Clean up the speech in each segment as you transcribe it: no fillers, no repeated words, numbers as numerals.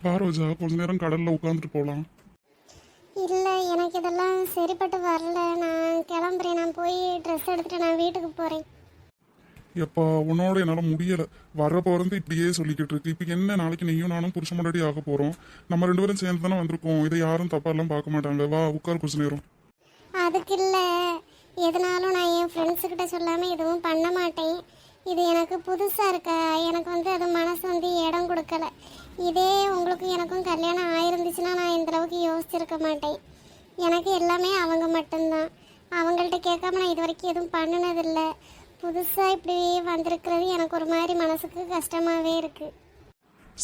வா ரோஜா, கொஞ்ச நேரம் கடல்ல உட்காந்துட்டு போலாம். இல்லை, எனக்கு இதெல்லாம் சரிப்பட்டு வரல. நான் கிளம்புறேன். நான் போய் ட்ரெஸ் எடுத்துட்டு நான் வீட்டுக்கு போகிறேன். எப்பா உன்னோட என்னால முடியல. வரப்ப வந்து இப்படியே சொல்லிக்கிட்டு இருக்கு. இப்ப என்ன, நாளைக்கு நீயும் நானும் புருஷ முன்னாடி ஆக போறோம். நம்ம ரெண்டு பேரும் சேர்ந்து தானே வந்திருக்கோம். இதை யாரும் தப்பா எல்லாம் பார்க்க மாட்டாங்க. வா உட்கார் கொஞ்ச நேரம். அதுக்கு இல்லை, எதனாலும் நான் என் ஃப்ரெண்ட்ஸுக்கிட்ட சொல்லாமல் எதுவும் பண்ண மாட்டேன். இது எனக்கு புதுசாக இருக்கா, எனக்கு வந்து அது மனசு வந்து இடம் கொடுக்கல. இதே உங்களுக்கும் எனக்கும் கல்யாணம் ஆயிருந்துச்சுன்னா நான் இந்த அளவுக்கு யோசிச்சிருக்க மாட்டேன். எனக்கு எல்லாமே அவங்க மட்டும்தான். அவங்கள்ட்ட கேட்காம நான் இது வரைக்கும் எதுவும் பண்ணினதில்லை. புதுசாக இப்படி வந்திருக்கிறது எனக்கு ஒரு மாதிரி மனசுக்கு கஷ்டமாகவே இருக்குது.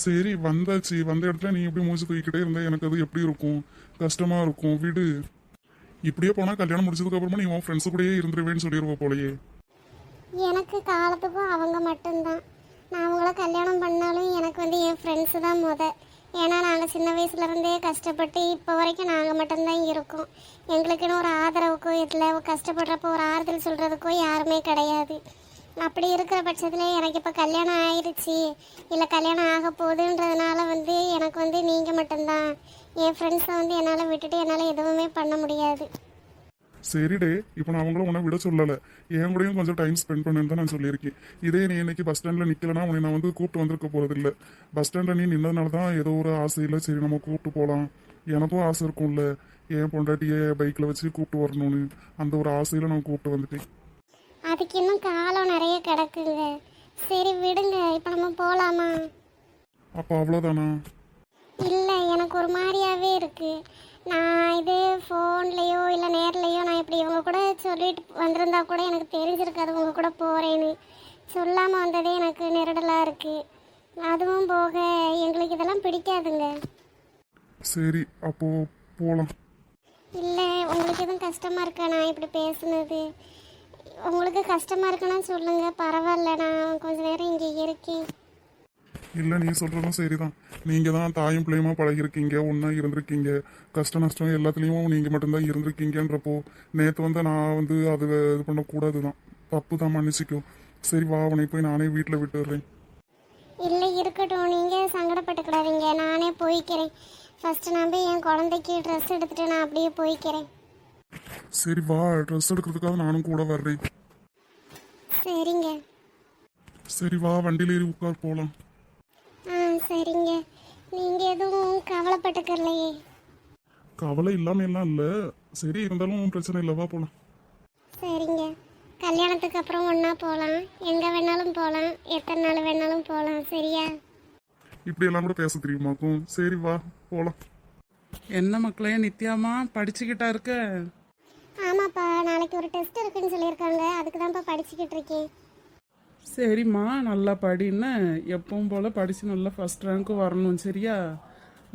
சரி வந்தாச்சு, வந்த இடத்துல நீ இப்படி மூச்சு தூக்கிக்கிட்டே இருந்தா எனக்கு அது எப்படி இருக்கும்? கஷ்டமா இருக்கும். விடு. இப்படியே போனா கல்யாணம் முடிச்சதுக்கு அப்புறமா நீ உன் ஃப்ரெண்ட்ஸு கூடயே இருந்துருவேன்னு சொல்லிடுவ போலயே. எனக்கு காலத்துக்கும் அவங்க மட்டும்தான். நான் அவங்கள கல்யாணம் பண்ணாலும் எனக்கு வந்து என் ஃப்ரெண்ட்ஸு தான் ஏன்னா நாங்கள் சின்ன வயசுலேருந்தே கஷ்டப்பட்டு இப்போ வரைக்கும் நாங்கள் மட்டும்தான் இருக்கோம். எங்களுக்குன்னு ஒரு ஆதரவுக்கோ இல்லை, கஷ்டப்படுறப்போ ஒரு ஆறுதல் சொல்கிறதுக்கோ யாருமே கிடையாது. அப்படி இருக்கிற பட்சத்தில் எனக்கு இப்போ கல்யாணம் ஆயிடுச்சு, இல்லை கல்யாணம் ஆக போகுதுன்றதுனால வந்து எனக்கு வந்து நீங்கள் மட்டும்தான். என் ஃப்ரெண்ட்ஸை வந்து என்னால் விட்டுட்டு என்னால் எதுவுமே பண்ண முடியாது. சரிடே, இப்போ நான் அவங்கள உன்னை விட சொல்லலை. என் கூடயும் கொஞ்சம் டைம் ஸ்பெண்ட் பண்ணுன்னு தான் நான் சொல்லியிருக்கேன். இதே நீ இன்னைக்கு பஸ் ஸ்டாண்டில் நிற்கலன்னா உன்னை நான் வந்து கூப்பிட்டு வந்திருக்க போகிறதில்ல. பஸ் ஸ்டாண்டில் நீ நின்றதுனால தான் ஏதோ ஒரு ஆசையில் சரி நம்ம கூப்பிட்டு போகலாம். எனக்கும் ஆசை இருக்கும்ல, என் பொண்டாட்டியை பைக்கில் வச்சு கூப்பிட்டு வரணும்னு. அந்த ஒரு ஆசையில் நான் கூப்பிட்டு வந்துட்டேன். அதுக்கு இன்னும் காலம் நிறைய கிடக்குங்க. சரி விடுங்க, இப்போ நம்ம போகலாமா? அப்போ அவ்வளோதானா? இல்லை, எனக்கு ஒரு மாதிரியாகவே இருக்குது. நான் இது ஃபோன்லேயோ இல்லை நேர்லேயோ நான் இப்படி இவங்க கூட சொல்லிட்டு வந்திருந்தா கூட எனக்கு தெரிஞ்சிருக்காது உங்க கூட போகிறேன்னு. சொல்லாமல் வந்ததே எனக்கு நெருடலாக இருக்குது. அதுவும் போக எங்களுக்கு இதெல்லாம் பிடிக்காதுங்க. சரி அப்போ போகலாம். இல்லை, உங்களுக்கு எதுவும் கஷ்டமாக இருக்கா நான் இப்படி பேசுனது? உங்களுக்கு கஷ்டமாக இருக்குன்னா சொல்லுங்கள், பரவாயில்ல. நான் கொஞ்ச நேரம் இங்கே இருக்கேன். இல்லை, நீ சொல்கிறதும் சரிதான். நீங்கள் தான் தாயும் பிள்ளையுமா பழகிருக்கீங்க, ஒன்றா இருந்திருக்கீங்க. கஷ்ட நஷ்டம் எல்லாத்துலேயும் நீங்கள் மட்டும்தான் இருந்திருக்கீங்கன்றப்போ நேற்று வந்து நான் வந்து அது இது பண்ணக்கூடாது தான். தப்பு தான், மன்னிச்சிக்கோ. சரி வா, அவனை போய் நானே வீட்டில் விட்டுடுறேன். இல்லை இருக்கட்டும், நீங்கள் சங்கடப்பட்டுக்கிடாதீங்க, நானே போய்க்கிறேன். ஃபஸ்ட்டு நான் போய் என் குழந்தைக்கு ட்ரெஸ் எடுத்துகிட்டு நான் அப்படியே போய்க்கிறேன். சரி வா, ட்ரெஸ் எடுக்கிறதுக்காக நானும் கூட வர்றேன். சரிங்க. சரி வா, வண்டியில் ஏறி உட்கார் போகலாம். சரிங்க. நீங்கள் எதுவும் கவலைப்பட்டுக்கலையே? கவலை இல்லாமல் எல்லாம் இல்லை. சரி இருந்தாலும் பிரச்சனை இல்லை, வா போகலாம். சரிங்க. கல்யாணத்துக்கு அப்புறம் ஒன்றா போகலாம், எங்கே வேணாலும் போகலாம், எத்தனை நாள் வேணாலும் போகலாம். சரியா? இப்படி எல்லாம் கூட பேச தெரியுமாக்கும். சரி வா போகலாம். என்ன மக்களே, நித்யாமா படிச்சுக்கிட்டா இருக்க? ஆமாப்பா, நாளைக்கு ஒரு டெஸ்ட் இருக்குன்னு சொல்லியிருக்காங்க, அதுக்கு தான்ப்பா படிச்சுக்கிட்டு இருக்கேன். சரிம்மா, நல்லா படின்னு எப்பவும் போல் படித்து நல்லா ஃபஸ்ட் ரேங்க்கு வரணும். சரியா?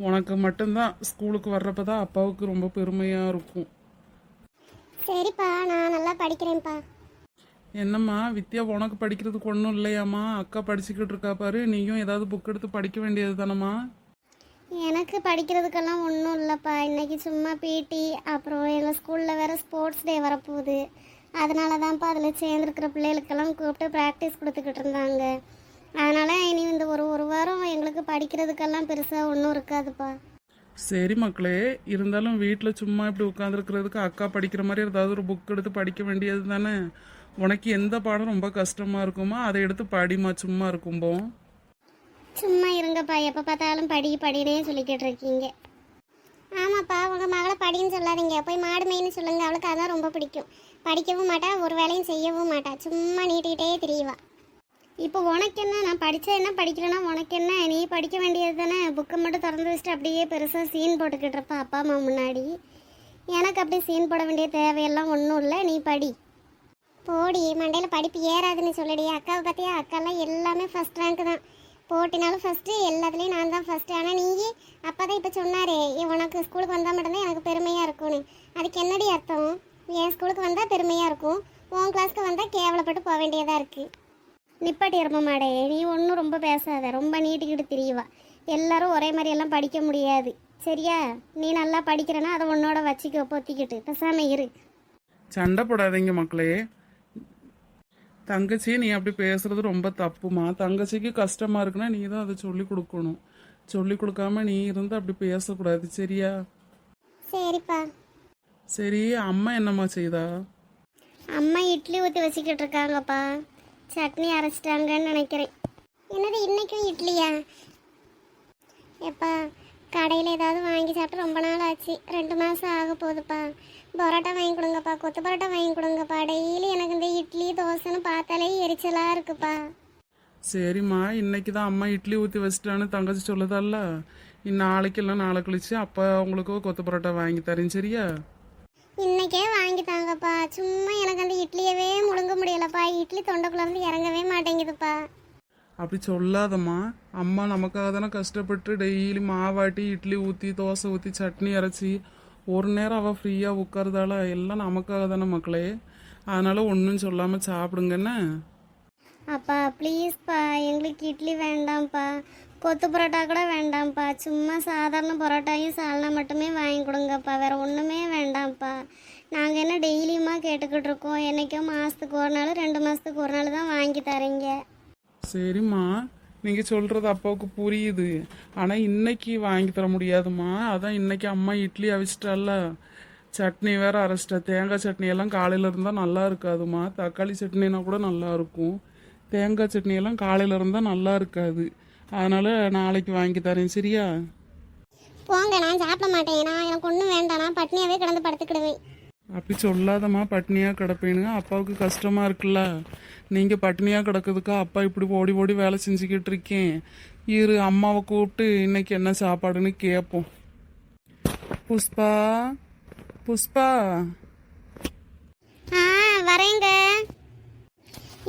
உனக்கு மட்டும்தான் ஸ்கூலுக்கு வர்றப்ப தான் அப்பாவுக்கு ரொம்ப பெருமையாக இருக்கும். சரிப்பா, நான் நல்லா படிக்கிறேன்ப்பா. என்னம்மா வித்யா, உனக்கு படிக்கிறதுக்கு ஒன்றும் இல்லையாம்மா? அக்கா படிச்சுக்கிட்டு இருக்கா பாரு, நீயும் ஏதாவது புக் எடுத்து படிக்க வேண்டியது தானம்மா? எனக்கு படிக்கிறதுக்கெல்லாம் ஒன்றும் இல்லைப்பா. இன்றைக்கி சும்மா பிடி, அப்புறம் எங்கள் ஸ்கூலில் வேறு ஸ்போர்ட்ஸ் டே வரப்போகுது. அதனால தான்ப்பா அதில் சேர்ந்துருக்கிற பிள்ளைகளுக்கெல்லாம் கூப்பிட்டு ப்ராக்டிஸ் கொடுத்துக்கிட்டு இருந்தாங்க. அதனால் இனி இந்த ஒரு வாரம் எங்களுக்கு படிக்கிறதுக்கெல்லாம் பெருசாக ஒன்றும் இருக்காதுப்பா. சரி மக்களே, இருந்தாலும் வீட்டில் சும்மா இப்படி உட்காந்துருக்கிறதுக்கு அக்கா படிக்கிற மாதிரி ஏதாவது ஒரு புக் எடுத்து படிக்க வேண்டியது தானே? உனக்கு எந்த பாடம் ரொம்ப கஷ்டமாக இருக்குமோ அதை எடுத்து படிமா, சும்மா இருக்கும்போ. சும்மா இருங்கப்பா, எப்போ பார்த்தாலும் படினே சொல்லிக்கிட்டு இருக்கீங்க. ஆமாப்பா, உங்கள் மகளை படின்னு சொல்லாதீங்க, போய் மாடு மேய்ன்னு சொல்லுங்கள். அவளுக்கு அதான் ரொம்ப பிடிக்கும். படிக்கவும் மாட்டா, ஒரு வேலையும் செய்யவும் மாட்டா, சும்மா நீட்டிக்கிட்டே தெரியவா. இப்போ உனக்கு என்ன, நான் படித்தா என்ன படிக்கிறேன்னா உனக்கு என்ன? நீ படிக்க வேண்டியது தானே. புக்கை மட்டும் திறந்து வச்சுட்டு அப்படியே பெருசாக சீன் போட்டுக்கிட்டு இருப்பா அப்பா அம்மா முன்னாடி. எனக்கு அப்படி சீன் போட வேண்டிய தேவையெல்லாம் ஒன்றும் இல்லை, நீ படி. போடி, மண்டையில் படிப்பு ஏறாதுன்னு சொல்லடி. அக்காவை பார்த்தியா, அக்காலாம் எல்லாமே ஃபஸ்ட் ரேங்க் தான். போட்டினாலும் ஃபஸ்ட்டு, எல்லாத்துலேயும் நான் தான் ஃபஸ்ட்டு. ஆனால் நீ அப்பா தான் இப்போ சொன்னாரே, உனக்கு ஸ்கூலுக்கு வந்தால் மட்டும்தான் எனக்கு பெருமையாக இருக்கும்னு. அதுக்கு என்னடி அர்த்தம்? என் ஸ்கூலுக்கு வந்தால் பெருமையாக இருக்கும், உன் கிளாஸ்க்கு வந்தால் கேவலப்பட்டு போக வேண்டியதாக இருக்குது. நிப்பாட்டி இருப்ப மாடே, நீ ஒன்றும் ரொம்ப பேசாத, ரொம்ப நீட்டிக்கிட்டு தெரியவா. எல்லாரும் ஒரே மாதிரியெல்லாம் படிக்க முடியாது. சரியா? நீ நல்லா படிக்கிறனா அதை உன்னோட வச்சுக்க, பொத்திக்கிட்டு பேசாமல் இரு. சண்டை போடாதீங்க மக்களே. தங்கச்சி, நீ அப்படி பேசுறது ரொம்ப தப்புமா. தங்கச்சிக்கு கஷ்டமா இருக்குன்னா நீ தான் அதை சொல்லி கொடுக்கணும். சொல்லி கொடுக்காம நீ இருந்து அப்படி பேசக்கூடாது சரியா? சரிப்பா. சரி, அம்மா என்னம்மா செய்தா? அம்மா இட்லி ஊற்றி வச்சுக்கிட்டு இருக்காங்கப்பா. சட்னி அரைச்சிட்டாங்கன்னு நினைக்கிறேன். என்னது இன்னைக்கும் இட்லியா? எப்பா கடையில் ஏதாவது வாங்கி சாப்பிட்டு ரொம்ப நாள் ஆச்சு. 2 மாதம் ஆக போகுதுப்பா. பரோட்டா வாங்கி கொடுங்கப்பா, கொத்து பரோட்டா வாங்கி கொடுங்கப்பா. டெய்லி எனக்கு இந்த இட்லி தோசைன்னு பார்த்தாலே எரிச்சலாக இருக்குப்பா. சரிம்மா, இன்னைக்கு தான் அம்மா இட்லி ஊற்றி வச்சிட்டான்னு தங்கச்சி சொல்லுதால்ல, நாளைக்கு இல்லை நாளை கழிச்சு அப்போ உங்களுக்கு கொத்து பரோட்டா வாங்கி தரேன் சரியா? இன்னைக்கே வாங்கி தாங்கப்பா. சும்மா எனக்கு அந்த இட்லியவே முழுங்க முடியலப்பா. இட்லி தொண்டைக்குள்ளேருந்து இறங்கவே மாட்டேங்குதுப்பா. அப்படி சொல்லாதம்மா, அம்மா நமக்காக தானே கஷ்டப்பட்டு டெய்லி மாவாட்டி இட்லி ஊற்றி தோசை ஊற்றி சட்னி அரைச்சி ஒரு நேரம் அவள் ஃப்ரீயாக உட்காருதால எல்லாம் நமக்காக தானே மக்களே. அதனால ஒன்றும் சொல்லாமல் சாப்பிடுங்கன்னு. அப்பா ப்ளீஸ்ப்பா, எங்களுக்கு இட்லி வேண்டாம்ப்பா, கொத்து பரோட்டா கூட வேண்டாம்ப்பா. சும்மா சாதாரண பரோட்டாயும் சால்னா மட்டுமே வாங்கி கொடுங்கப்பா. வேறு ஒன்றுமே வேண்டாம்ப்பா. நாங்கள் என்ன டெய்லியுமா கேட்டுக்கிட்டு இருக்கோம்? என்றைக்கோ மாதத்துக்கு ஒரு நாள் 2 மாதத்துக்கு ஒரு நாள் தான் வாங்கி தரீங்க. சரிம்மா, நீங்கள் சொல்கிறது அப்பாவுக்கு புரியுது. ஆனால் இன்னைக்கு வாங்கி தர முடியாதும்மா. அதான் இன்னைக்கு அம்மா இட்லி அவிச்சிட்டால, சட்னி வேற அரைச்சிட்டா. தேங்காய் சட்னி எல்லாம் காலையில் இருந்தால் நல்லா இருக்காதுமா. தக்காளி சட்னினா கூட நல்லா இருக்கும். தேங்காய் சட்னி எல்லாம் காலையில் இருந்தால் நல்லா இருக்காது. அதனால நாளைக்கு வாங்கி தரேன் சரியா? போங்க, நான் சாப்பிட மாட்டேன். எனக்கு ஒன்றும் வேண்டாம். நான் பட்னியாவே கிடந்து படுத்துக்கிடுவேன். அப்படி சொல்லாதம்மா, பட்னியாக கிடப்பேனுங்க. அப்பாவுக்கு கஷ்டமாக இருக்குல்ல. நீங்கள் பட்னியாக கிடக்கிறதுக்கா அப்பா இப்படி ஓடி ஓடி வேலை செஞ்சுக்கிட்டு இருக்கேன். இரு, அம்மாவை கூப்பிட்டு இன்னைக்கு என்ன சாப்பாடுன்னு கேட்போம். புஷ்பா, புஷ்பா. வரேங்க.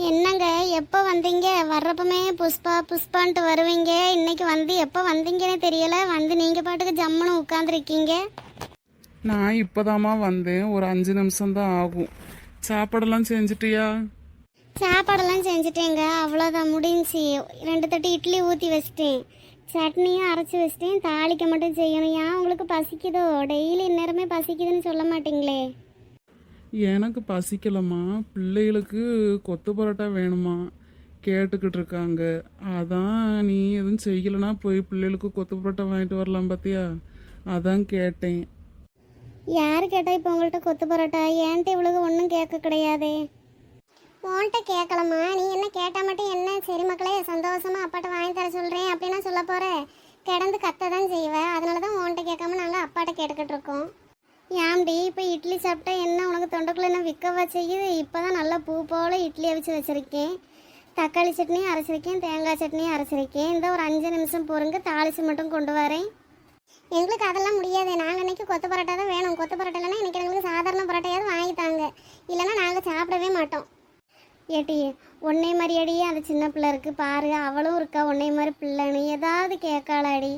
என்னங்க எப்போ வந்தீங்க? வர்றப்பமே புஷ்பா புஷ்பான்ட்டு வருவீங்க. இன்னைக்கு வந்து எப்போ வந்தீங்கன்னே தெரியல. வந்து நீங்கள் பாட்டுக்கு ஜம்முன்னு உட்காந்துருக்கீங்க. நான் இப்போதாம்மா வந்தேன். ஒரு 5 நிமிஷம் தான் ஆகும். சாப்பாடெல்லாம் செஞ்சிட்டியா? சாப்பாடெல்லாம் செஞ்சுட்டேங்க. அவ்வளோதான், முடிஞ்சு. 2 தட்டு இட்லி ஊற்றி வச்சிட்டேன். சட்னியும் அரைச்சி வச்சிட்டேன். தாளிக்க மட்டும் செய்யணும். ஏன் உங்களுக்கு பசிக்குதோ? டெய்லி இந்நேரமே பசிக்குதுன்னு சொல்ல மாட்டீங்களே. எனக்கு பசிக்கலம்மா. பிள்ளைகளுக்கு கொத்து பரோட்டா வேணுமா கேட்டுக்கிட்டு இருக்காங்க. அதான் நீ எதுவும் செய்யலைன்னா போய் பிள்ளைகளுக்கு கொத்து பரோட்டா வாங்கிட்டு வரலாம் பார்த்தியா? அதான் கேட்டேன். யார் கேட்டால் இப்போ உங்கள்கிட்ட கொத்து பரோட்டா? ஏன்ட்டு இவ்வளவு ஒன்றும் கேட்க கிடையாதே. உன்கிட்ட கேட்கலம்மா. நீ என்ன கேட்டால் மட்டும் என்ன? சரி மக்களே, சந்தோஷமா அப்பாட்ட வாங்கி தர சொல்கிறேன் அப்படின்னா சொல்ல போகிற. கிடந்து கத்த தான் செய்வேன். அதனால தான் உன்கிட்ட கேட்காம நாங்கள் அப்பாட்ட கேட்டுக்கிட்டு இருக்கோம். ஏன்டி இப்போ இட்லி சாப்பிட்டா என்ன உனக்கு தொண்டைக்குள்ளே என்ன விற்கவா செய்யுது? இப்போ தான் நல்லா பூ போல் இட்லி அவிச்சு வச்சுருக்கேன். தக்காளி சட்னியும் அரைச்சிருக்கேன், தேங்காய் சட்னியும் அரைச்சிருக்கேன். இந்த ஒரு 5 நிமிஷம் பொறுங்க, தாளிச்சு மட்டும் கொண்டு வரேன். எங்களுக்கு அதெல்லாம் முடியாது. நாங்கள் இன்றைக்கி கொத்து பரோட்டா தான் வேணும். கொத்து பரோட்டா இல்லைன்னா இன்றைக்கி எங்களுக்கு சாதாரண பரோட்டையாவது வாங்கித்தாங்க. இல்லைன்னா நாங்கள் சாப்பிடவே மாட்டோம். ஏட்டி, ஒன்னே மாதிரி அடியே அந்த சின்ன பிள்ளை இருக்குது பாரு. அவளும் இருக்கா ஒன்னே மாதிரி பிள்ளைன்னு. ஏதாவது கேட்காளாடி?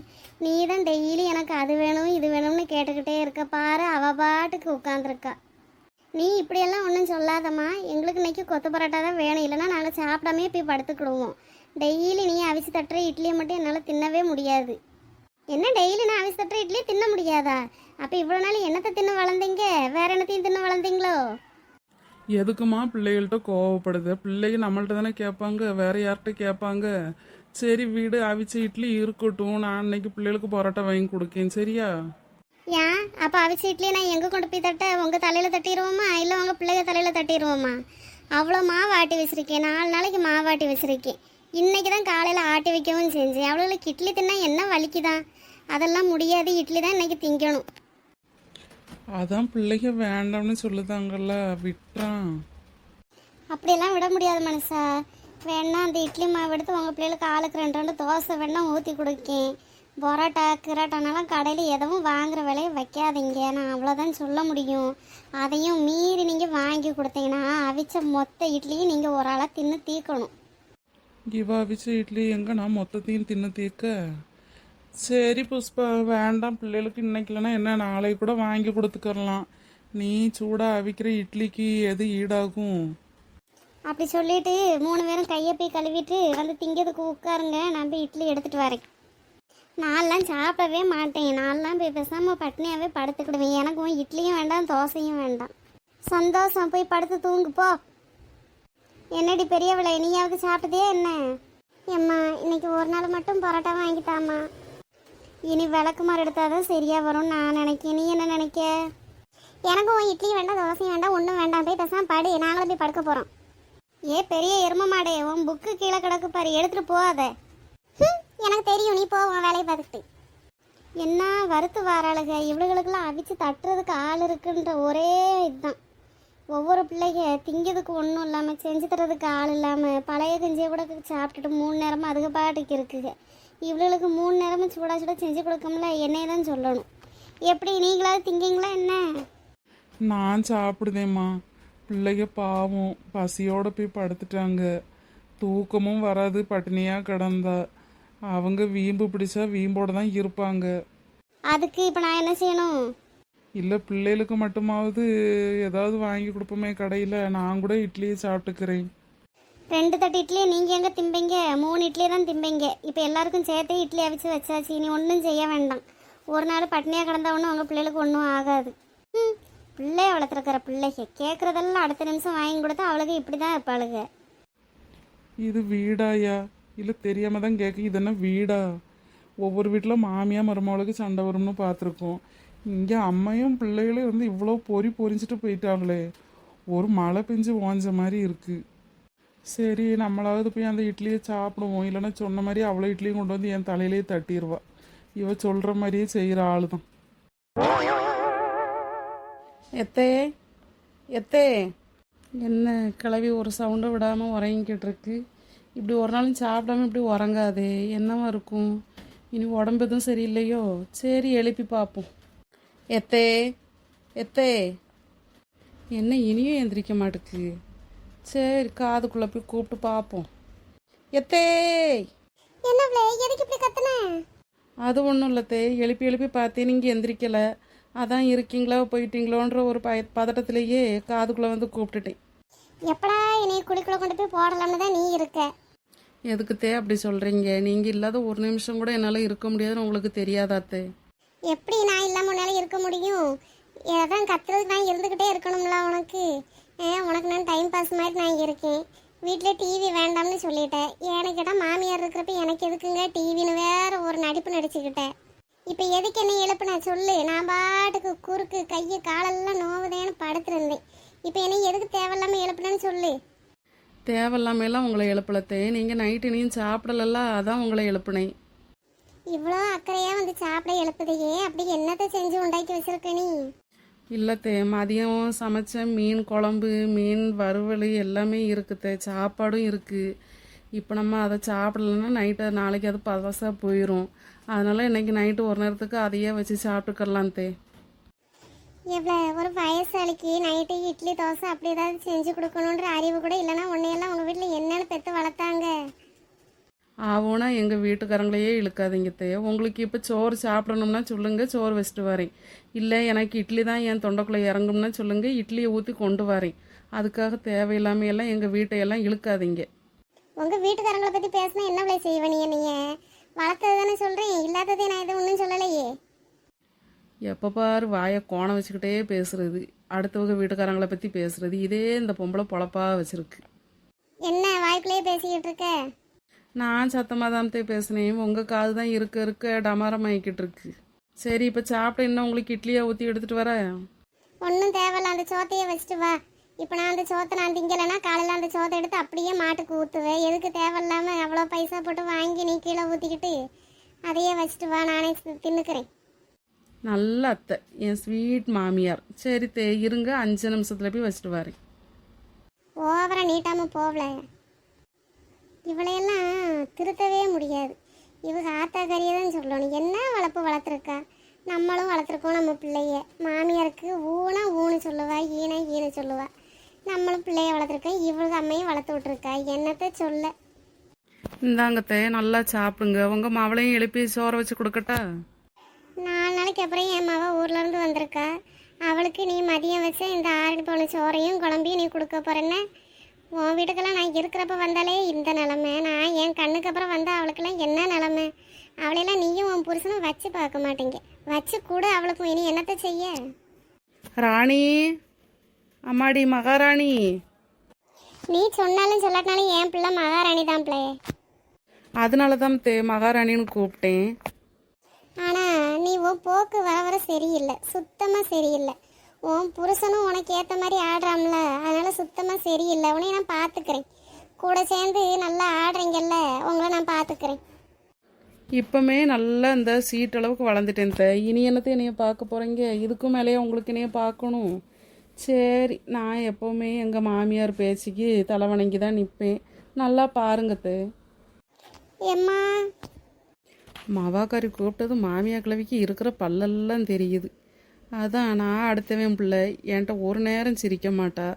நீ தான் டெய்லி எனக்கு அது வேணும் இது வேணும்னு கேட்டுக்கிட்டே இருக்க பாரு. அவள் பாட்டுக்கு உட்காந்துருக்கா. நீ இப்படியெல்லாம் ஒன்றும் சொல்லாதம்மா. எங்களுக்கு இன்றைக்கி கொத்து பரோட்டா தான் வேணும். இல்லைன்னா நாங்கள் சாப்பிடாமே போய் படுத்துக்கிடுவோம். டெய்லி நீ அவிச்சு தட்டுற இட்லியை மட்டும் என்னால் தின்னவே முடியாது. என்ன டெய்லி நான் அவிச்சு தட்டுற இட்லியை தின்ன முடியாதா? அப்போ இவ்வளோ நாள் என்னத்தை தின்ன வளர்ந்தீங்க? வேற என்னத்தையும் தின்ன வளர்ந்தீங்களோ? எதுக்குமா பிள்ளைகள்கிட்ட கோவப்படுது? பிள்ளைங்க நம்மள்ட்ட தானே கேட்பாங்க, வேற யார்கிட்ட கேட்பாங்க? சரி வீடு, அவிச்ச இட்லி இருக்கட்டும். நான் அன்னைக்கு பிள்ளைகளுக்கு பரோட்டா வாங்கி கொடுக்கேன் சரியா? ஏன் அப்போ அவிச்ச இட்லியை நான் எங்கே கொண்டு போய் தட்ட? உங்கள் தலையில் தட்டிடுவோமா இல்லை உங்கள் பிள்ளைங்க தலையில் தட்டிடுவோமா? அவ்வளோ மாவு ஆட்டி வச்சுருக்கேன். 4 நாளைக்கு மாவு ஆட்டி வச்சுருக்கேன். இன்றைக்கி தான் காலையில் ஆட்டி வைக்கவும் செஞ்சேன். அவ்வளோக்கு இட்லி தின்னா என்ன வலிக்குதான்? அதெல்லாம் முடியாது. இட்லி தான் இன்றைக்கி திங்கணும். அதான் பிள்ளைங்க வேண்டாம்னு சொல்லுதாங்கல்ல, விட்டுறான். அப்படியெல்லாம் விட முடியாது மனுஷா. வேணா அந்த இட்லி மாவு எடுத்து உங்கள் பிள்ளைகளுக்கு ஆளுக்கு 2 தோசை வேணா ஊற்றி கொடுக்கேன். பரோட்டா கிராட்டானாலாம் கடையில் எதுவும் வாங்குற விலையை வைக்காதீங்க. நான் அவ்வளோதான் சொல்ல முடியும். அதையும் மீறி நீங்கள் வாங்கி கொடுத்தீங்கன்னா அவிச்ச மொத்த இட்லியும் நீங்கள் ஒரு ஆளாக தின்னு தீக்கணும். இவ அவிச்ச இட்லி எங்க நான் மொத்தத்தையும் தின்னு தீர்க்க? சரி புஷ்பா, வேண்டாம். பிள்ளைகளுக்கு இன்னைக்கு இல்லைன்னா என்ன நாளைக்கு கூட வாங்கி கொடுத்துக்கலாம். நீ சூடாக அவிக்கிற இட்லிக்கு எது ஈடாகும்? அப்படி சொல்லிட்டு 3 பேரும் கையை போய் கழுவிட்டு வந்து திங்கிறதுக்கு உட்காருங்க. நான் போய் இட்லி எடுத்துகிட்டு வரேன். நான்லாம் சாப்பிடவே மாட்டேன். நான்லாம் போய் பேசாமல் பட்னியாகவே படுத்துக்கிடுவேன். எனக்கும் இட்லியும் வேண்டாம் தோசையும் வேண்டாம். சந்தோஷம், போய் படுத்து தூங்கு போ. என்னடி பெரியவளை, நீயாவது சாப்பிட்டதே என்ன? ஏம்மா இன்னைக்கு ஒரு நாள் மட்டும் பரோட்டா வாங்கிட்டாமா. இனி விளக்குமாறு எடுத்தாதான் சரியாக வரும்னு நான் நினைக்கிறேன். நீ என்ன நினைக்க? எனக்கும் உன் இட்லி வேண்டாம், தோசையும் வேண்டாம், ஒன்றும் வேண்டாம். போய் பேசாம படு, நாங்களும் போய் படுக்க போகிறோம். ஏ பெரிய எரும மாடே, உன் புக்கு கீழே கிடக்கு பாரு, எடுத்துகிட்டு போகாத. எனக்கு தெரியும், நீ போ உன் வேலையை பார்த்துக்கிட்டு. என்ன வறுத்து வாராளுக, இவளுகளுக்கெல்லாம் அவிச்சு தட்டுறதுக்கு ஆள் இருக்குன்ற ஒரே இதுதான். ஒவ்வொரு பிள்ளைங்க திங்கிறதுக்கு ஒன்றும் இல்லாமல், செஞ்சு தரதுக்கு ஆள் இல்லாமல், பழைய கஞ்சியை கூட சாப்பிட்டுட்டு 3 நேரமும் அதுக்கு பாட்டுக்கு இருக்குங்க. இவளுக்கு 3 நேரமும் சூடா சூட செஞ்சு கொடுக்கமுல, என்னையே தான் சொல்லணும். எப்படி நீங்களாவது திங்கிங்களா என்ன? நான் சாப்பிடுதேம்மா. பிள்ளைங்க பாவம் பசியோட போய் படுத்துட்டாங்க. தூக்கமும் வராது, பட்டினியாக கிடந்தா. அவங்க வீம்பு பிடிச்சா வீம்போடு தான் இருப்பாங்க. அதுக்கு இப்போ நான் என்ன செய்யணும்? இல்லை பிள்ளைகளுக்கு மட்டுமாவது ஏதாவது வாங்கி கொடுப்போமே கடையில். நான் கூட இட்லியை சாப்பிட்டுக்கிறேன். 2 தட்டு இட்லியை நீங்கள் எங்கே திம்பீங்க? 3 இட்லி தான் திம்பீங்க. இப்போ எல்லாருக்கும் சேர்த்தே இட்லி அவிச்சு வச்சாச்சு. நீ ஒன்றும் செய்ய வேண்டாம். ஒரு நாள் பட்னியாக கிடந்தா ஒன்றும் உங்கள் பிள்ளைகளுக்கு ஒன்றும் ஆகாது. பிள்ளைய வளர்த்துருக்கிற பிள்ளைங்க கேட்குறதெல்லாம் அடுத்த நிமிஷம் வாங்கி கொடுத்தா அவளுக்கு இப்படி தான் இருப்பாளுங்க. இது வீடாயா? இல்லை தெரியாமல் தான் கேட்க. இது என்ன வீடா? ஒவ்வொரு வீட்டில் மாமியா மருமகளுக்கு சண்டை வரும்னு பார்த்துருக்கோம். இங்கே அம்மையும் பிள்ளைகளும் வந்து இவ்வளோ பொரிஞ்சிட்டு போயிட்டாங்களே. ஒரு மழை பெஞ்சு ஓஞ்ச மாதிரி இருக்குது. சரி நம்மளாவது போய் அந்த இட்லியை சாப்பிடுவோம். இல்லைன்னா சொன்ன மாதிரி அவ்வளோ இட்லியும் கொண்டு வந்து என் தலையிலே தட்டிடுவா. இவ சொல்கிற மாதிரியே செய்கிற ஆள் தான். எத்தே எத்தே, என்ன கிளவி ஒரு சவுண்டை விடாமல் உறங்கிக்கிட்டு இருக்கு. இப்படி ஒரு நாளும் சாப்பிடாம இப்படி உறங்காதே, என்னவா இருக்கும்? இனி உடம்பு எதுவும் சரியில்லையோ? சரி எழுப்பி பார்ப்போம். எத்தே எத்தே, என்ன இனியும் எந்திரிக்க மாட்டுக்கு? சரி காதுக்குள்ளே போய் கூப்பிட்டு பார்ப்போம். எத்தே, என்ன எதுக்கு இப்படி கத்துன? அது ஒன்றும் இல்லத்தே, எழுப்பி எழுப்பி பார்த்தேன், நீங்கள் எந்திரிக்கலை. அதான் இருக்கீங்களா போயிட்டீங்களோன்ற ஒரு பதட்டத்திலேயே காதுக்குள்ளே வந்து கூப்பிட்டுட்டேன். எப்படா என்னைய குளிக்குள்ள கொண்டு போய் போடலாம்னு தான் நீ இருக்க. எதுக்குத்தே அப்படி சொல்கிறீங்க? நீங்கள் இல்லாத ஒரு நிமிஷம் கூட என்னால் இருக்க முடியாதுன்னு உங்களுக்கு தெரியாதாத்தே? எப்படி நான் இல்லாமல் உன்னால இருக்க முடியும்? ஏதான் கத்துறதுக்கு நான் இருந்துக்கிட்டே இருக்கணும்ல உனக்கு. உனக்கு நான் டைம் பாஸ் மாதிரி நான் இருக்கேன். வீட்டில் டிவி வேண்டாம்னு சொல்லிட்டேன். எனக்கு கேட்டால் மாமியார் இருக்கிறப்ப எனக்கு எதுக்குங்க டிவின்னு வேற ஒரு நடிப்பு நடிச்சுக்கிட்டேன். இப்போ எதுக்கு என்ன எழுப்புனா சொல்லு? நான் பாட்டுக்கு குறுக்கு கையை காலெல்லாம் நோவுதேன்னு படுத்துருந்தேன். இப்போ என்ன எதுக்கு தேவையில்லாமல் எழுப்புனேன்னு சொல்லு. தேவையில்லாமலாம் உங்களை எழுப்பலத்தே, நீங்கள் நைட்டு நீயும் சாப்பிடலல்ல, அதான் உங்களை எழுப்புனேன். இவ்வளோ அக்கறையாக வந்து சாப்பிட எழுப்புதையே, அப்படி என்னத்தை செஞ்சு உண்டாக்கி வச்சிருக்க நீ? இல்லத்தே, மதியம் சமைச்ச மீன் குழம்பு, மீன் வறுவல் எல்லாமே இருக்குத்தே, சாப்பாடும் இருக்குது. இப்போ நம்ம அதை சாப்பிடலன்னா நைட்டு நாளைக்கு அது பதவசாக போயிடும். அதனால் இன்றைக்கி நைட்டு ஒரு நேரத்துக்கு அதையே வச்சு சாப்பிட்டுக்கலான்த்தே. எவ்வளோ ஒரு வயசாளிக்கு நைட்டு இட்லி தோசை அப்படி ஏதாவது செஞ்சு கொடுக்கணுன்ற அறிவு கூட இல்லைன்னா உன்னையெல்லாம் உங்கள் வீட்டில் என்னென்னு பெற்று வளர்த்தாங்க? ஆவோனா எங்கள் வீட்டுக்காரங்களையே இழுக்காதீங்கத்தே. உங்களுக்கு இப்போ சோறு சாப்பிடணும்னா சொல்லுங்கள், சோறு வச்சுட்டு வரேன். இல்லை எனக்கு இட்லி தான் என் தொண்டைக்குள்ளே இறங்கும்னா சொல்லுங்கள், இட்லியை ஊற்றி கொண்டு வரேன். அதுக்காக தேவையில்லாமல் எல்லாம் எங்கள் வீட்டையெல்லாம் இழுக்காதீங்க. உங்கள் வீட்டுக்காரங்களை பற்றி பேசினா என்ன விலை செய்வேன்? நீங்கள் வளர்த்தது தானே சொல்கிறேன், இல்லாததே நான் எதுவும் ஒன்றும் சொல்லலையே. எப்போ பாரு வாயை கோணம் வச்சுக்கிட்டே பேசுறது, அடுத்தவங்க வீட்டுக்காரங்களை பற்றி பேசுறது, இதே இந்த பொம்பளை பொழப்பாக வச்சுருக்கு. என்ன வாய்க்குள்ளேயே பேசிக்கிட்டு இருக்க? நான் சத்தமாக தான் பேசுனேன், உங்கள் காது தான் இருக்க டமாரம் ஆகிக்கிட்டு இருக்கு. சரி இப்போ சாப்பிட என்ன உங்களுக்கு இட்லியை ஊற்றி எடுத்துகிட்டு வர? ஒன்றும் தேவையில்ல, அந்த சோத்தையே வச்சுட்டு வா. இப்போ நான் அந்த சோத்தை நான் திங்கலைன்னா காலையில் அந்த சோத்தை எடுத்து அப்படியே மாட்டுக்கு ஊற்றுவேன். எதுக்கு தேவையில்லாமல் அவ்வளோ பைசா போட்டு வாங்கி நீ கீழே ஊற்றிக்கிட்டு அதையே வச்சுட்டு வா, நானே தின்னுக்கிறேன். நல்ல அத்தை, என் ஸ்வீட் மாமியார். சரி இருங்க, 5 நிமிஷத்தில் போய் வச்சுட்டு வரேன். ஓவரா நீட்டாமல் போகல. இவளையெல்லாம் திருத்தவே முடியாது. இவங்க ஆத்தா கறியை தான் சொல்லணும். என்ன வளர்ப்பு வளர்த்துருக்கா? நம்மளும் வளர்த்துருக்கோம் நம்ம பிள்ளைய. மாமியாருக்கு ஊனா ஊனு சொல்லுவா, ஈனா ஈனு சொல்லுவா. நம்மளும் பிள்ளைய வளர்த்துருக்கோம், இவங்க அம்மையும் வளர்த்து விட்ருக்கா. என்னத்தை சொல்ல? இந்தாங்கத்தை நல்லா சாப்பிடுங்க. உங்கள் மாவளையும் எழுப்பி சோற வச்சு கொடுக்கட்டா? 4 நாளைக்கு அப்புறம் என் மாவ ஊர்லேருந்து வந்திருக்கா. அவளுக்கு நீ மதியம் வச்ச இந்த 6 பவுன் சோறையும் குழம்பையும் நீ கொடுக்க போறேன்னு. உன் வீட்டுக்கெல்லாம் நான் இருக்கிறப்ப வந்தாலே இந்த நிலமை, நான் என் கண்ணுக்கு அப்புறம் வந்தால் அவளுக்கெல்லாம் என்ன நிலமை? அவளையெல்லாம் நீயும் உன் புருஷனும் வச்சு பார்க்க மாட்டேங்க. வச்சு கூட அவளுக்கும் இனி என்னத்தை செய்ய? ராணி, அம்மாடி மகாராணி. நீ சொன்னாலும் சொல்லாட்டினாலும் என் பிள்ளை மகாராணி தான் பிள்ளை. அதனால தான் மகாராணின்னு கூப்பிட்டேன். ஆனால் நீ உன் போக்கு வர வர சரியில்லை, சுத்தமாக சரியில்லை. உன் புருஷனும் உனக்கு ஏற்ற மாதிரி ஆடுறாம்ல, அதனால் சுத்தமாக சரியில்லை. உன்னை நான் பார்த்துக்கிறேன், கூட சேர்ந்து நல்லா ஆடுறீங்கல்ல, உங்களை நான் பார்த்துக்கிறேன். இப்போமே நல்லா இந்த சீட் அளவுக்கு வளர்ந்துட்டேன் இனி என்னத்தை என்னைய பார்க்க போகிறீங்க? இதுக்கும் மேலேயே உங்களுக்கு என்னைய பார்க்கணும். சரி, நான் எப்போவுமே எங்கள் மாமியார் பேச்சுக்கு தலைவணங்கி தான் நிற்பேன். நல்லா பாருங்கத்தே. எம்மா, மவாக்காரி கூப்பிட்டது மாமியார் கிழவிக்கு இருக்கிற பல்லெல்லாம் தெரியுது. அதான் நான் அடுத்தவன் பிள்ளை என்கிட்ட ஒரு நேரம் சிரிக்க மாட்டா.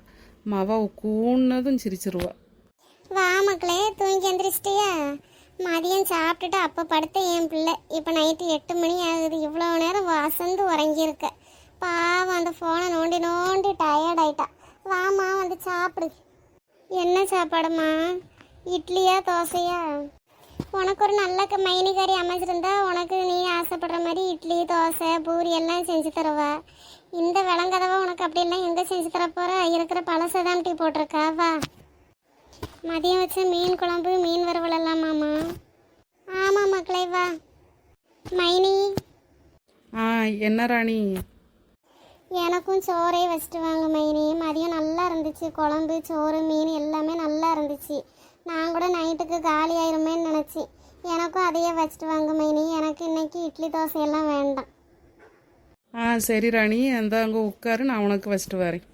மவா கூன்னதும் சிரிச்சிருவா. வா மக்களே, தூங்கி எந்திரிச்சிட்டியா? மதியம் சாப்பிட்டுட்டு அப்போ படுத்த என் பிள்ளை இப்போ நைட்டு 8 மணி ஆகுது. இவ்வளோ நேரம் வசந்து உறங்கியிருக்க. பாவம் அந்த ஃபோனை நோண்டி நோண்டி டயர்ட் ஆயிட்டா. வாமா வந்து சாப்பிடு. என்ன சாப்பாடுமா? இட்லியா தோசையா? உனக்கு ஒரு நல்ல மைனி கறி அமைச்சிருந்தா உனக்கு நீ ஆசைப்படுற மாதிரி இட்லி தோசை பூரி எல்லாம் செஞ்சு தருவா. இந்த விளங்கதவா உனக்கு அப்படியெல்லாம் எங்கே செஞ்சு தரப்போற? இருக்கிற பழசதான் டீ போட்டிருக்கா. வா. மதியம் வச்ச மீன் குழம்பு மீன் வறுவல் எல்லாமாம்மா? ஆமாம் மக்களே, வா. மைனி, என்ன ராணி? எனக்கும் சோறே வச்சுட்டு வாங்க மைனி. மதியம் நல்லா இருந்துச்சு, குழம்பு சோறு மீன் எல்லாமே நல்லா இருந்துச்சு. நான் கூட நைட்டுக்கு காலி ஆயிருமேன்னு நினச்சி எனக்கும் அதையே வச்சுட்டு வாங்க மைனி. எனக்கு இன்னைக்கு இட்லி தோசை எல்லாம் வேண்டாம். சரி ராணி, அந்த அங்கே உட்காரு, நான் உனக்கு வச்சுட்டு வரேன்.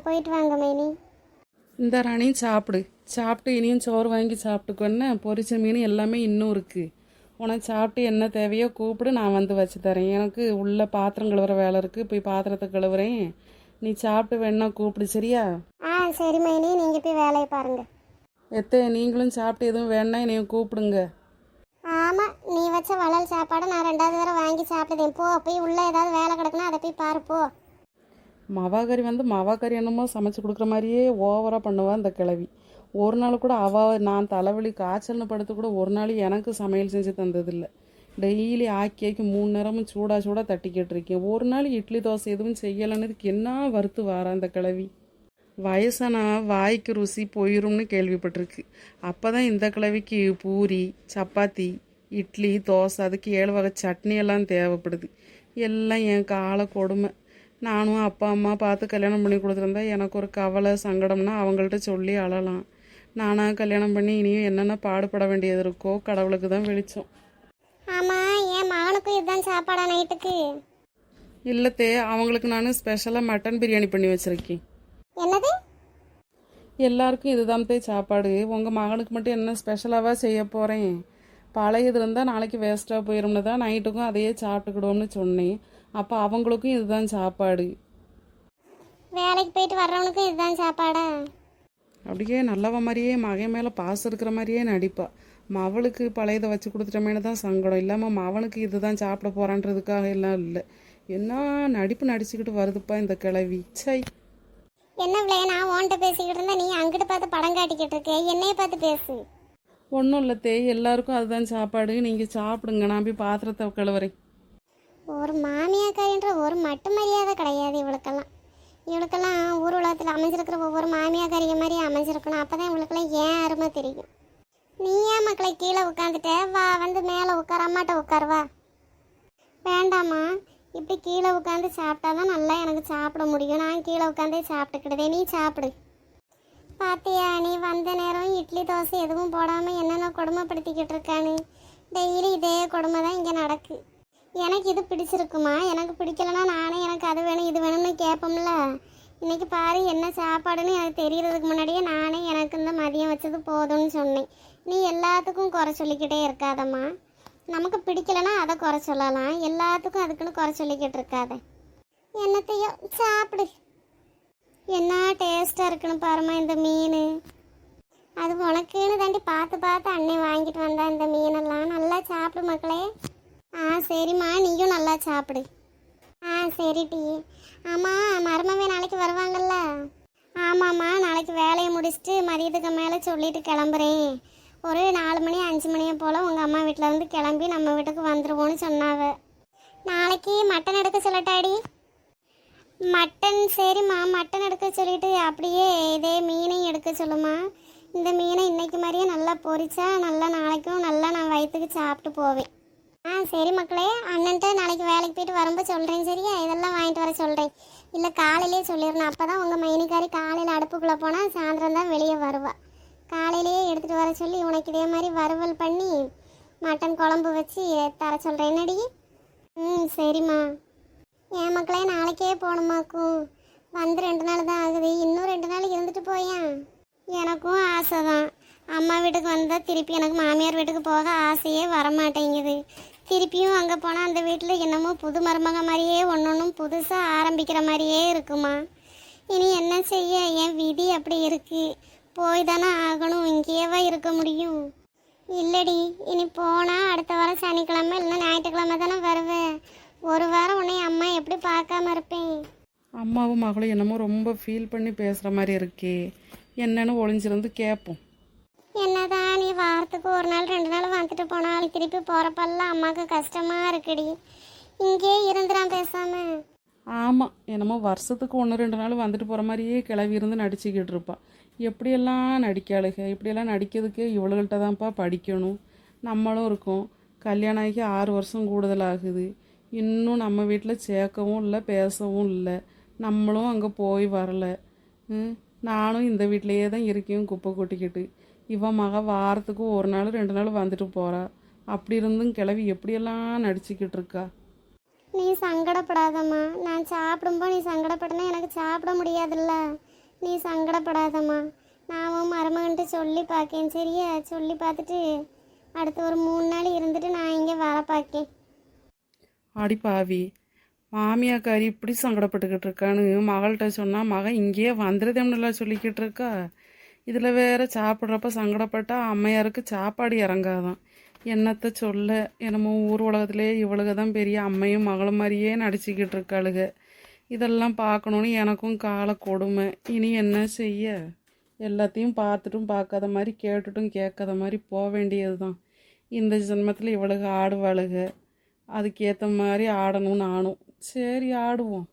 போயிட்டு வாங்க மைனி. இந்த ராணி சாப்பிடு. சாப்பிட்டு இனியும் சோறு வாங்கி சாப்பிட்டுக்கொன்னு. பொரிச்ச மீன் எல்லாமே இன்னும் இருக்குது. உனக்கு சாப்பிட்டு என்ன தேவையோ கூப்பிடு, நான் வந்து வச்சு தரேன். எனக்கு உள்ள பாத்திரம் கழுவுற வேலை இருக்குது, போய் பாத்திரத்தை கழுவுறேன். நீ சாப்பிட்டு வேணா கூப்பிடு, சரியா? சரி மைனி, நீங்கள் போய் வேலையை பாருங்கள். நீங்களும் சாப்பிட்டு எதுவும் வேணா என்னையும் கூப்பிடுங்க. ஆமாம், நீ வச்ச வளல் சாப்பாடை நான் 2வது தடவை வாங்கி சாப்பிடுதேன். போ, போய் உள்ளே ஏதாவது வேலை கிடக்குன்னா அதை போய் பாரு, போ. மவாக்கறி மவாக்கறி என்னமோ சமைச்சு கொடுக்குற மாதிரியே ஓவராக பண்ணுவா இந்த கிழவி. ஒரு நாள் கூட நான் தலைவலி காய்ச்சல்னு படுத்து கூட ஒரு நாள் எனக்கு சமையல் செஞ்சு தந்ததில்லை. டெய்லி ஆக்கி 3 நேரமும் சூடாக தட்டிக்கிட்டு இருக்கேன். ஒரு நாள் இட்லி தோசை எதுவும் செய்யலைன்னதுக்கு என்ன வறுத்து வாரா இந்த கிழவி. வயசானா வாய்க்கு ருசி போயிரும்னு கேள்விப்பட்டிருக்கு. அப்போ தான் இந்த கிழவிக்கு பூரி சப்பாத்தி இட்லி தோசை அதுக்கு 7 வகை சட்னி எல்லாம் தேவைப்படுது. எல்லாம் என் கால கொடுமை. நானும் அப்பா அம்மா பார்த்து கல்யாணம் பண்ணி கொடுத்துருந்தா எனக்கு ஒரு கவலை சங்கடம்னா அவங்கள்ட்ட சொல்லி அழலாம். நானாக கல்யாணம் பண்ணி இனியும் என்னென்ன பாடுபட வேண்டியது இருக்கோ கடவுளுக்கு தான் வெளிச்சம். ஆமாம், என் மகனுக்கும் இதுதான் சாப்பாடா நைட்டுக்கு? இல்லத்தே, அவங்களுக்கு நான் ஸ்பெஷலாக மட்டன் பிரியாணி பண்ணி வச்சுருக்கேன். என்னது? எல்லாருக்கும் இதுதான் சாப்பாடு. உங்கள் மகனுக்கு மட்டும் என்ன ஸ்பெஷலாக செய்ய போகிறேன்? பழையது இருந்தால் நாளைக்கு வேஸ்ட்டாக போயிடும்னு தான் நைட்டுக்கும் அதையே சாப்பிட்டுக்கிடுவோம்னு சொன்னேன். அப்போ அவங்களுக்கும் இதுதான் சாப்பாடு. வேலைக்கு போயிட்டு வர்றவனுக்கும் இதுதான் சாப்பாடா? அப்படியே நல்லவ மாதிரியே மகன் மேலே பாசம் இருக்கிற மாதிரியே நடிப்பா. மவளுக்கு பழையதை வச்சு கொடுத்துட்டமேனு தான் சங்கடம். இல்லாமல் மவனுக்கு இதுதான் சாப்பிட போகிறான்றதுக்காக எல்லாம் இல்லை. என்ன நடிப்பு நடிச்சுக்கிட்டு வருதுப்பா இந்த கிழவி. சை. என்ன பிள்ளை, நான் ஓன்ட்ட பேசிக்கிட்டு இருந்தா நீ அங்கிட்டு பார்த்து படம் காட்டிக்கிட்டு இருக்க. என்னைய பார்த்து பேசு. ஒன்றும் இல்லத்தே, எல்லாருக்கும் அதுதான் சாப்பாடு. நீங்கள் சாப்பிடுங்க, நான் போய் பாத்திரத்தை கழுவுறேன். ஒரு மாமியாக்காரின்ற ஒரு மட்டு மரியாதை கிடையாது இவளுக்கெல்லாம். இவளுக்கெல்லாம் ஊர் உலகத்தில் அமைஞ்சிருக்கிற ஒவ்வொரு மாமியாக்காரிய மாதிரி அமைஞ்சிருக்கணும். அப்போ தான் இவளுக்கெல்லாம் ஏன் அருமை தெரியும். நீ ஏன் மக்களை கீழே உட்காந்துட்ட? வா, வந்து மேலே உட்கார, அம்மாட்ட உட்கார். வா. வேண்டாம்மா, இப்படி கீழே உட்காந்து சாப்பிட்டா தான் நல்லா எனக்கு சாப்பிட முடியும். நான் கீழே உட்காந்தே சாப்பிட்டுக்கிடுதே, நீ சாப்பிடு. பாத்தியா, நீ வந்த நேரம் இட்லி தோசை எதுவும் போடாமல் என்னென்ன கொடுமைப்படுத்திக்கிட்டு இருக்கான்னு. டெய்லி இதே கொடுமை தான் இங்கே நடக்கு. எனக்கு இது பிடிச்சிருக்குமா? எனக்கு பிடிக்கலன்னா நானே எனக்கு அது வேணும் இது வேணும்னு கேட்போம்ல. இன்றைக்கி பாரு என்ன சாப்பாடுன்னு எனக்கு தெரியறதுக்கு முன்னாடியே நானே எனக்கு இந்த மதியம் வச்சது போதும்னு சொன்னேன். நீ எல்லாத்துக்கும் குறை சொல்லிக்கிட்டே இருக்காதம்மா. நமக்கு பிடிக்கலன்னா அதை குறை சொல்லலாம், எல்லாத்துக்கும் அதுக்குன்னு குறை சொல்லிக்கிட்டு இருக்காத. என்னத்தையோ சாப்பிடு. என்ன டேஸ்ட்டாக இருக்குன்னு பாருமா இந்த மீன். அது உனக்குன்னு தாண்டி பார்த்து பார்த்து அன்னை வாங்கிட்டு வந்தா இந்த மீனெல்லாம். நல்லா சாப்பிடு மக்களே. சரிம்மா, நீயும் நல்லா சாப்பிடு. சரி டீ. ஆமாம், மருமவே நாளைக்கு வருவாங்கல்ல? ஆமாம்மா, நாளைக்கு வேலையை முடிச்சுட்டு மதியத்துக்கு மேலே சொல்லிட்டு கிளம்புறேன். ஒரு 4 மணி 5 மணியை போல் உங்கள் அம்மா வீட்டிலேருந்து கிளம்பி நம்ம வீட்டுக்கு வந்துடுவோன்னு சொன்னாவ. நாளைக்கு மட்டன் எடுக்க சொல்லட்டாடி? மட்டன் சரிம்மா, மட்டன் எடுக்க சொல்லிட்டு அப்படியே இதே மீனையும் எடுக்க சொல்லுமா. இந்த மீனை இன்னைக்கு மாதிரியே நல்லா பொரிச்சா நல்லா நாளைக்கும் நல்லா நான் வயிற்றுக்கு சாப்பிட்டு போவேன். ஆ சரி மக்களே, அண்ணன்ட்ட நாளைக்கு வேலைக்கு போயிட்டு வரும்போது சொல்கிறேன் சரியா? இதெல்லாம் வாங்கிட்டு வர சொல்கிறேன். இல்லை காலையிலே சொல்லிடணும், அப்போ தான் உங்கள் மைனிக்காரி காலையில் அடுப்புக்குள்ளே போனால் சாயந்தரம் தான் வெளியே வருவா. காலையிலேயே எடுத்துகிட்டு வர சொல்லி உனக்கு இதே மாதிரி வறுவல் பண்ணி மட்டன் குழம்பு வச்சு தர சொல்கிறேன். என்னடி? ம் சரிம்மா. என் மக்களே நாளைக்கே போகணுமாக்கும். வந்து 2 நாள் தான் ஆகுது, இன்னும் 2 நாள் இருந்துட்டு போயேன். எனக்கும் ஆசை தான். அம்மா வீட்டுக்கு வந்தால் திருப்பி எனக்கு மாமியார் வீட்டுக்கு போக ஆசையே வரமாட்டேங்குது. திருப்பியும் அங்கே போனால் அந்த வீட்டில் என்னமோ புது மருமக மாதிரியே ஒன்றும் புதுசாக ஆரம்பிக்கிற மாதிரியே இருக்குமா. இனி என்ன செய்ய, என் விதி அப்படி இருக்கு. போய் தானே ஆகணும், இங்கேயேவா இருக்க முடியும்? இல்லடி, இனி போனால் அடுத்த வாரம் சனிக்கிழமை இல்லைன்னா ஞாயிற்றுக்கிழமை தானே வருவேன். ஒரு வாரம் உன்னை அம்மா எப்படி பார்க்காம இருப்பேன்? அம்மாவும் மகளும் என்னமோ ரொம்ப ஃபீல் பண்ணி பேசுகிற மாதிரி இருக்கே, என்னன்னு ஒளிஞ்சிருந்து கேட்போம். என்னதான் நீ வாரத்துக்கு 1 நாள் 2 நாள் வந்துட்டு போனாலும் திருப்பி போகிறப்பெல்லாம் அம்மாவுக்கு கஷ்டமாக இருக்குடி. இங்கே இருந்துடான் பேசாம. ஆமாம், என்னமோ வருஷத்துக்கு 1-2 நாள் வந்துட்டு போகிற மாதிரியே கிளவி இருந்து நடிச்சுக்கிட்டு இருப்பா. எப்படியெல்லாம் நடிக்காளுக, இப்படியெல்லாம் நடிக்கிறதுக்கு இவளுகள்கிட்ட தான்ப்பா படிக்கணும். நம்மளும் இருக்கோம், கல்யாணம் ஆகி 6 வருஷம் கூடுதல் ஆகுது. இன்னும் நம்ம வீட்டில் சேர்க்கவும் இல்லை, பேசவும் இல்லை. நம்மளும் அங்கே போய் வரல. நானும் இந்த வீட்டிலையே தான் இருக்கேன் குப்பை கொட்டிக்கிட்டு. இவன் மக வாரத்துக்கு 1 நாள் 2 நாள் வந்துட்டு போகிறா. அப்படி இருந்தும் கிளவி எப்படியெல்லாம் நடிச்சுக்கிட்டு இருக்கா. நீ சங்கடப்படாதம்மா. நான் சாப்பிடும்போது நீ சங்கடப்படனா எனக்கு சாப்பிட முடியாதுல்ல. நீ சங்கடப்படாதம்மா. நான் மருமகன்ட்டு சொல்லி பார்க்கேன் சரியா? சொல்லி பார்த்துட்டு அடுத்து ஒரு 3 நாள் இருந்துட்டு நான் இங்கே வர பார்க்கேன். அடி பாவி, மாமியாக்காரி இப்படி சங்கடப்பட்டுக்கிட்டு இருக்கான்னு மகள்கிட்ட சொன்னால் மகன் இங்கேயே வந்துடுதேம்னுலாம் சொல்லிக்கிட்டு இருக்கா. இதில் வேற சாப்பிட்றப்ப சங்கடப்பட்டா அம்மையாருக்கு சாப்பாடு இறங்காதான். என்னத்தை சொல்ல, என்னமோ ஊர் உலகத்திலே இவளுக தான் பெரிய அம்மையும் மகளும் மாதிரியே நடிச்சுக்கிட்டு இருக்காளுக. இதெல்லாம் பார்க்கணுன்னு எனக்கும் கால கொடுமை. இனி என்ன செய்ய? எல்லாத்தையும் பார்த்துட்டும் பார்க்காத மாதிரி கேட்டுட்டும் கேட்காத மாதிரி போக வேண்டியது தான். இந்த ஜென்மத்தில் இவளுக ஆடுவாளுக, அதுக்கேற்ற மாதிரி ஆடணும்னு ஆணும். சரி ஆடுவோம்.